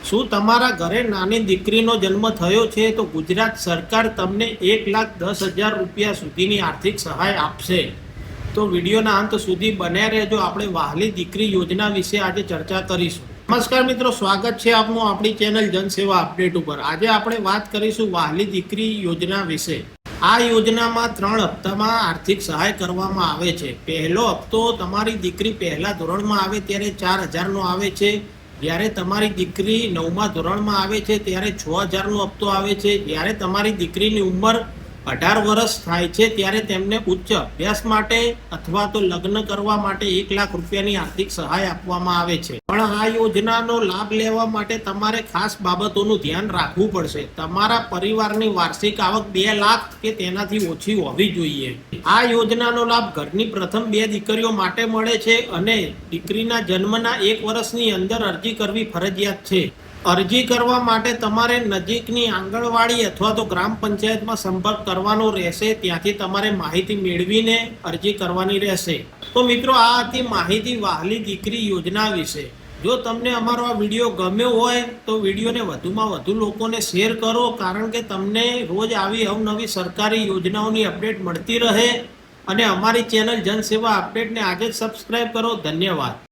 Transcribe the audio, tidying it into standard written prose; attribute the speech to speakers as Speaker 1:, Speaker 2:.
Speaker 1: શું તમારા ઘરે નાની દીકરીનો જન્મ થયો છે તો ગુજરાત સરકાર તમને 1,10,000 રૂપિયા સુધીની આર્થિક સહાય આપશે। તો વિડીયોના અંત સુધી બન્યા રહેજો। આપણે વહાલી દીકરી યોજના વિશે આજે ચર્ચા કરીશું। નમસ્કાર મિત્રો, સ્વાગત છે આપનું આપણી ચેનલ જનસેવા અપડેટ ઉપર। આજે આપણે વાત કરીશું વહાલી દીકરી યોજના વિશે। આ યોજનામાં 3 હપ્તામાં આર્થિક સહાય કરવામાં આવે છે। પહેલો હપ્તો તમારી દીકરી પહેલા ધોરણમાં આવે ત્યારે 4,000નો આવે છે। જ્યારે તમારી દીકરી 9મા ધોરણમાં આવે છે ત્યારે 6,000નો હપ્તો આવે છે। જ્યારે તમારી દીકરીની ઉંમર 18 વર્ષ થાય છે ત્યારે તેમને ઉચ્ચ અભ્યાસ માટે અથવા તો લગ્ન કરવા માટે 1 લાખ રૂપિયાની આર્થિક સહાય આપવામાં આવે છે। પણ આ યોજનાનો લાભ લેવા માટે તમારે ખાસ બાબતોનું ધ્યાન રાખવું પડશે। તમારા પરિવારની વાર્ષિક આવક 2 લાખ કે તેનાથી ઓછી હોવી જોઈએ। આ યોજનાનો લાભ ઘરની પ્રથમ 2 દીકરીઓ માટે મળે છે અને દીકરીના જન્મના 1 વર્ષની અંદર અરજી કરવી ફરજિયાત છે। અરજી કરવા માટે તમારે નજીકની આંગણવાડી અથવા તો ગ્રામ પંચાયતમાં સંપર્ક કરવાનો રહેશે। ત્યાંથી તમારે માહિતી મેળવીને અરજી કરવાની રહેશે। તો મિત્રો, આ હતી માહિતી વહાલી દીકરી યોજના વિશે। જો તમને અમારો આ વિડીયો ગમ્યો હોય તો વિડીયોને વધુમાં વધુ લોકોને શેર કરો, કારણ કે તમને રોજ આવી અવનવી સરકારી યોજનાઓની અપડેટ મળતી રહે। અને અમારી ચેનલ જનસેવા અપડેટને આજે જ સબસ્ક્રાઈબ કરો। ધન્યવાદ।